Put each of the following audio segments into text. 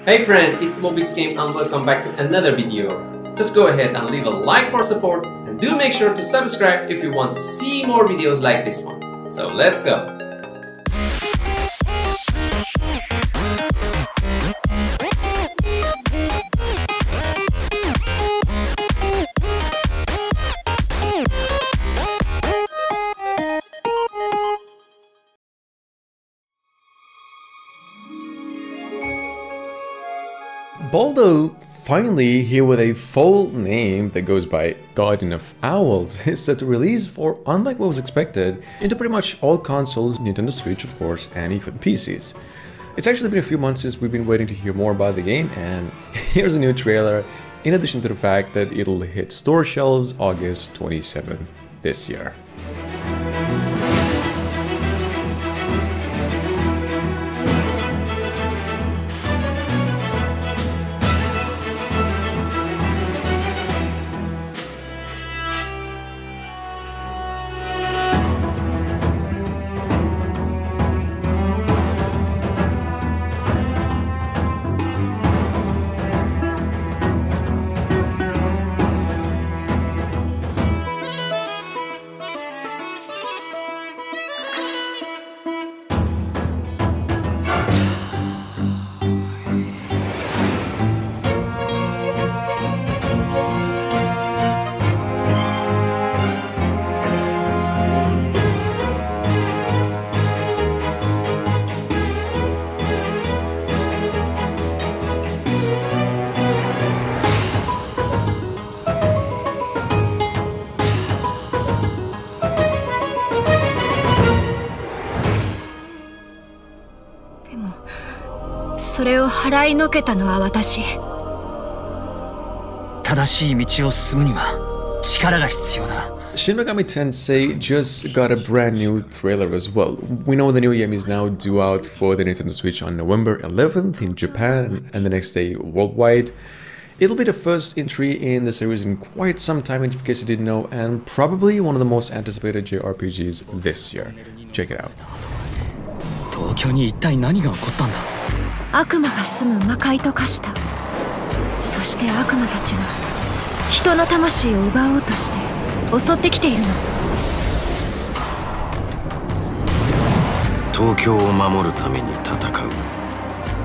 Hey friend, it's Mobix Game and welcome back to another video. Just go ahead and leave a like for support and do make sure to subscribe if you want to see more videos like this one. So let's go! Baldo, finally here with a full name that goes by Guardian of Owls, is set to release for, unlike what was expected, into pretty much all consoles, Nintendo Switch of course, and even PCs. It's actually been a few months since we've been waiting to hear more about the game, and here's a new trailer, in addition to the fact that it'll hit store shelves August 27th this year. Shin Megami Tensei just got a brand new trailer as well. We know the new game is now due out for the Nintendo Switch on November 11th in Japan and the next day worldwide. It'll be the first entry in the series in quite some time, in case you didn't know, and probably one of the most anticipated JRPGs this year. Check it out. 東京に一体何が起こったんだ。悪魔が住む魔界と化した。そして悪魔たちが人の魂を奪おうとして襲ってきているの。東京を守るために戦う。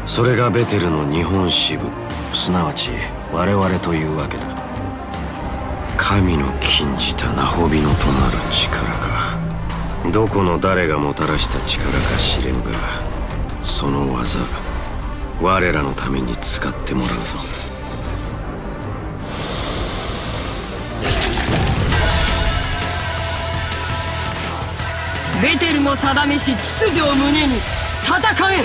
それがベテルの日本支部、すなわち我々というわけだ。神の禁じた名ほびのとなる力か。どこの誰がもたらした力か知れぬが、その技我らのために使ってもらうぞ。ベテルの定めし秩序を胸に戦え。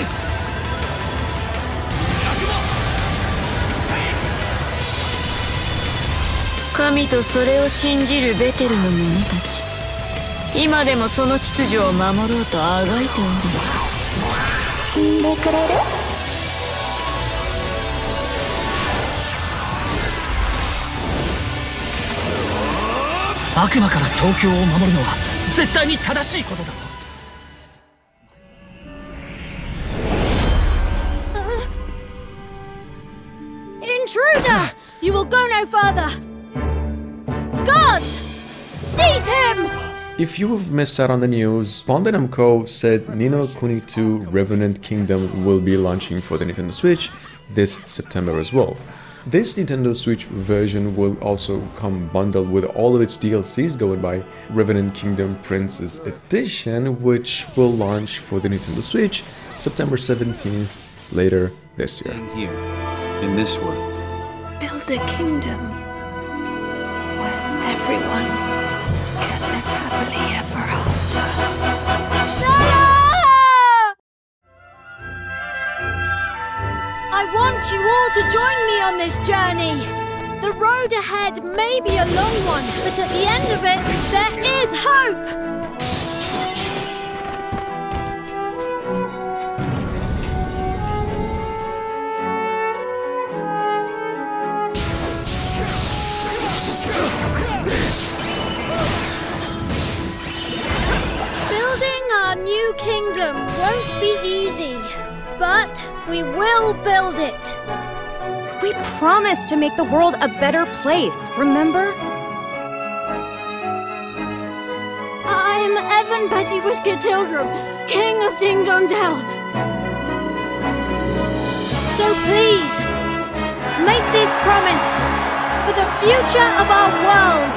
神とそれを信じるベテルの者たち、今でもその秩序を守ろうとあがいておる。死んでくれる？悪魔から東京を守るのは絶対に正しいことだ。Intruder! You will go no further! Guards! Seize him! If you've missed out on the news, Bandai Namco said Ni no Kuni 2 Revenant Kingdom will be launching for the Nintendo Switch this September as well. This Nintendo Switch version will also come bundled with all of its DLCs going by Revenant Kingdom Princess Edition, which will launch for the Nintendo Switch September 17th later this year. Here, in this world. Build a kingdom where everyone can live happily ever after. I want you all to join me on this journey. The road ahead may be a long one, but at the end of it, there is hope. Building our new kingdom won't be easy, but We will build it! We promised to make the world a better place, remember? I'm Evan Petty Whisker Tildrum, King of Ding Dong Dell. So please, make this promise for the future of our world.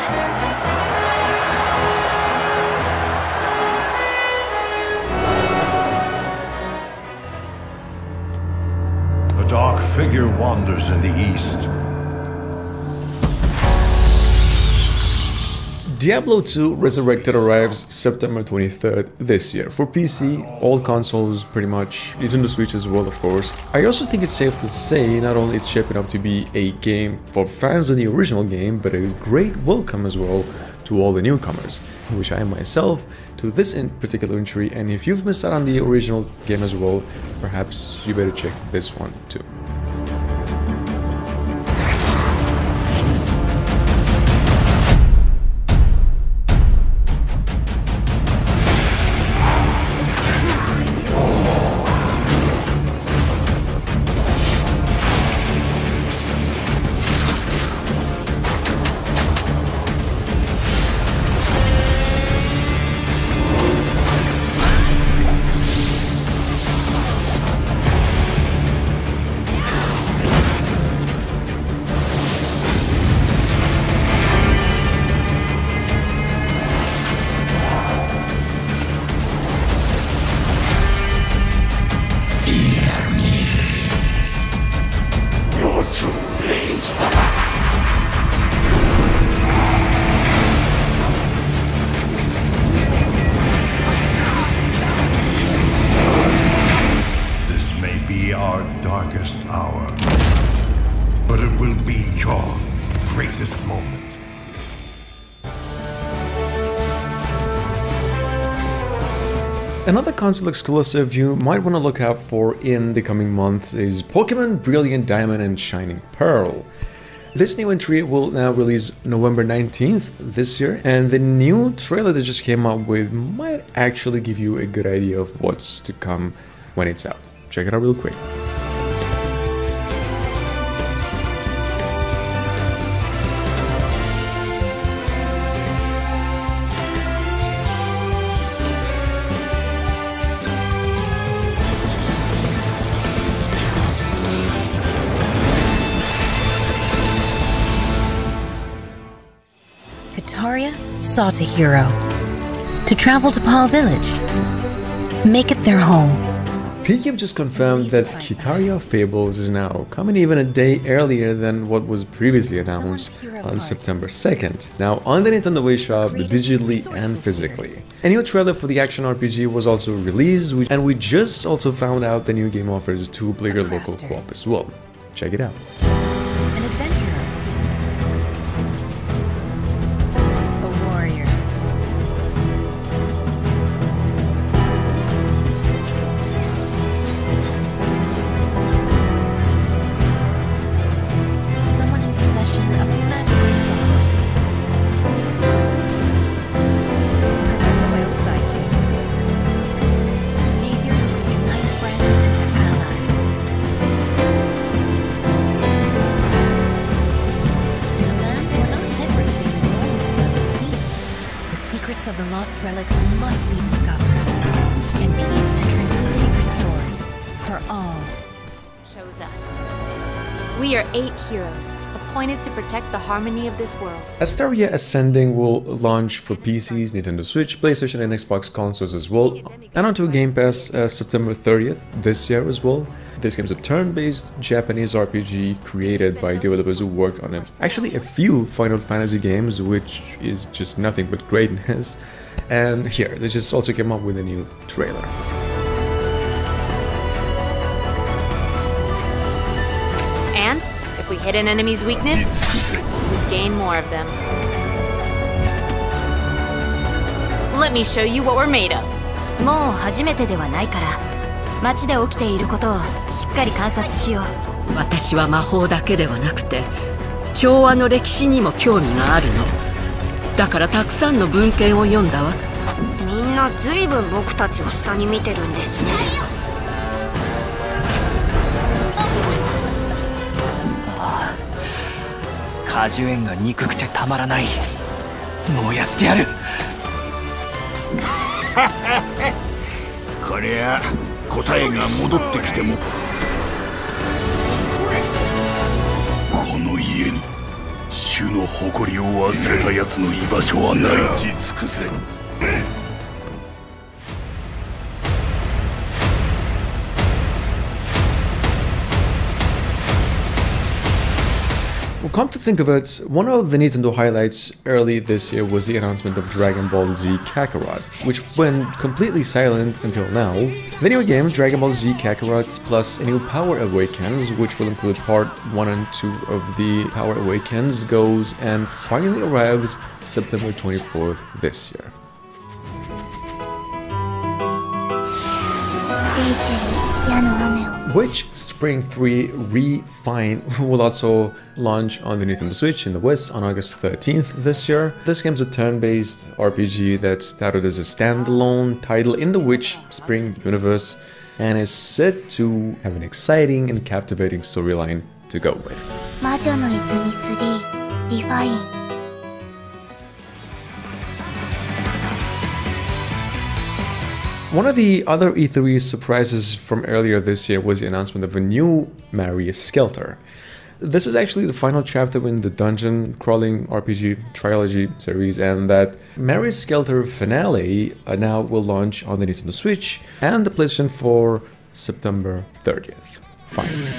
A dark figure wanders in the east. Diablo II Resurrected arrives September 23rd this year for PC, all consoles pretty much, Nintendo Switch as well of course. I also think it's safe to say not only it's shaping up to be a game for fans of the original game, but a great welcome as well to all the newcomers, which I am myself, to this in particular entry, and if you've missed out on the original game as well, perhaps you better check this one too. Darkest hour, but it will be your greatest moment. Another console exclusive you might want to look out for in the coming months is Pokemon Brilliant Diamond and Shining Pearl. This new entry will now release November 19th this year, and the new trailer that just came out with might actually give you a good idea of what's to come when it's out. Check it out real quick. Asteria sought a hero to travel to Paul Village, make it their home. PKIP just confirmed that Kitaria Fables is now coming even a day earlier than what was previously announced on September 2nd. Now on the Nintendo eShop, digitally and physically. A new trailer for the action RPG was also released, and we just also found out the new game offers 2-player local co-op as well. Check it out. An adventurer. A warrior. Someone in possession of a magical stone. And a loyal sidekick. A savior who could unite friends into allies. In a land where not everything is always as it seems, the secrets of the lost relics must be discovered, and peace and tranquility restored for all. Chose us. We are 8 heroes, appointed to protect the harmony of this world. Asteria Ascending will launch for PCs, Nintendo Switch, PlayStation and Xbox consoles as well, and onto Game Pass September 30th this year as well. This game is a turn-based Japanese RPG created by developers who worked on actually a few Final Fantasy games, which is just nothing but greatness. And here, they just also came up with a new trailer. And if we hit an enemy's weakness, we gain more of them. Let me show you what we're made of. もう初めてではないから、街で起きていることをしっかり観察しよう。私は魔法だけではなくて調和の歴史にも興味があるの。だからたくさんの文献を読んだわ。みんなずいぶん僕たちを下に見てるんですね。果樹園が憎くてたまらない。燃やしてやる。こりゃ答えが戻ってきても、この家に主の誇りを忘れた奴の居場所はない。尽くせ。Well, come to think of it, one of the Nintendo highlights early this year was the announcement of Dragon Ball Zkakarot, which went completely silent until now. The new game, Dragon Ball Z Kakarot, plus a new Power Awakens, which will include part 1 and 2 of the Power Awakens, goes and finally arrives September 24th this year. Which Spring 3 Refine will also launch on the Nintendo Switch in the West on August 13th this year. This game's a turn-based RPG that's touted as a standalone title in the Witch Spring universe and is said to have an exciting and captivating storyline to go with. One of the other E3 surprises from earlier this year was the announcement of a new Mary Skelter. This is actually the final chapter in the dungeon crawling RPG trilogy series, and that Mary Skelter finale now will launch on the Nintendo Switch and the PlayStation 4 September 30th. Finally.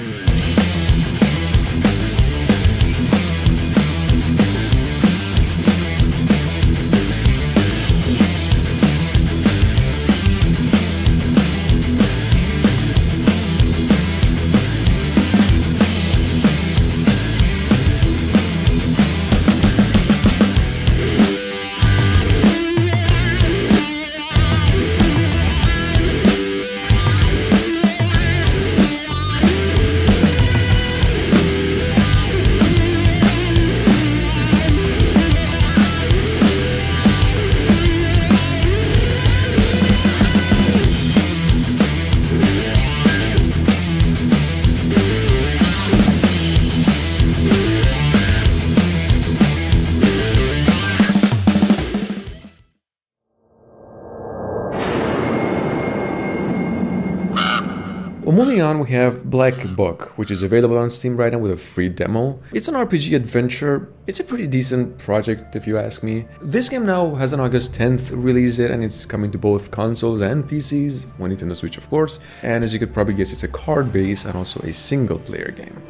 Well, moving on, we have Black Book, which is available on Steam right now with a free demo. It's an RPG adventure. It's a pretty decent project, if you ask me. This game now has an August 10th release date, and it's coming to both consoles and PCs, on Nintendo Switch of course, and as you could probably guess, it's a card-based and also a single-player game.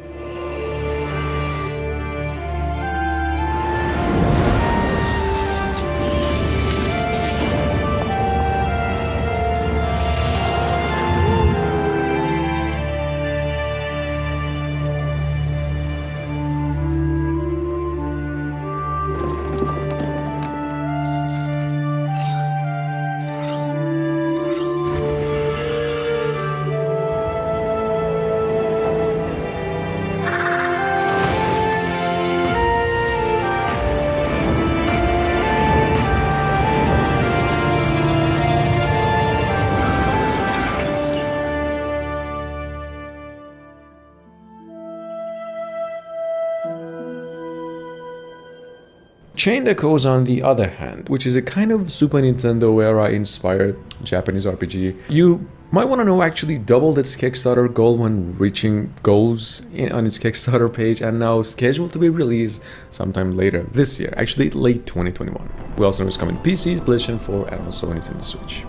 Chained Echoes, on the other hand, which is a kind of Super Nintendo era inspired Japanese RPG, you might want to know actually doubled its Kickstarter goal when reaching goals on its Kickstarter page, and now scheduled to be released sometime later this year, actually late 2021. We also know it's coming to PCs, PlayStation 4, and also Nintendo Switch.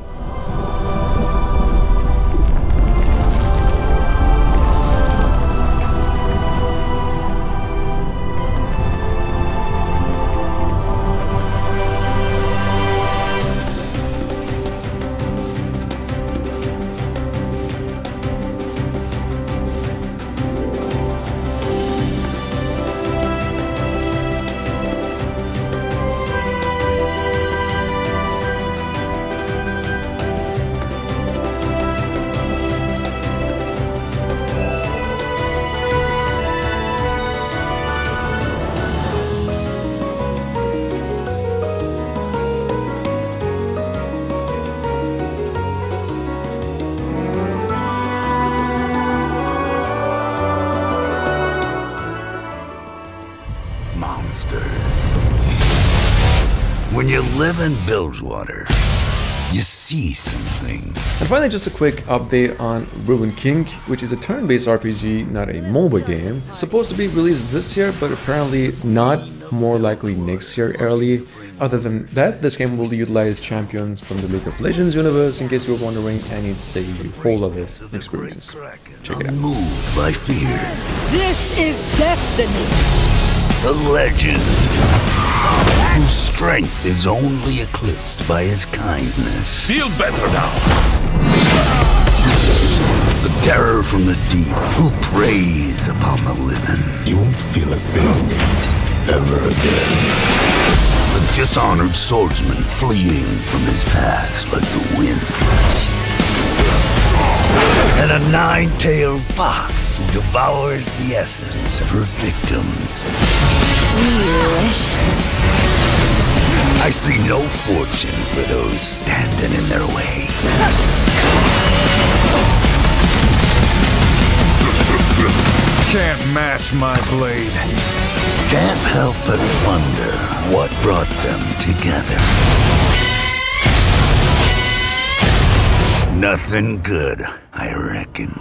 When you live in Bilgewater, you see something. And finally, just a quick update on Reuben King, which is a turn-based RPG, not a MOBA game. Supposed to be released this year, but apparently not, more likely next year early. Other than that, this game will utilize champions from the League of Legends universe, in case you were wondering, and it's a whole other experience. Check it out. Unmoved by fear. This is destiny. The legend, whose strength is only eclipsed by his kindness. Feel better now. The terror from the deep, who preys upon the living. You won't feel a thing ever again. The dishonored swordsman fleeing from his past like the wind. And a nine-tailed fox who devours the essence of her victims. Delicious. I see no fortune for those standing in their way. Can't match my blade. Can't help but wonder what brought them together. Nothing good, I reckon.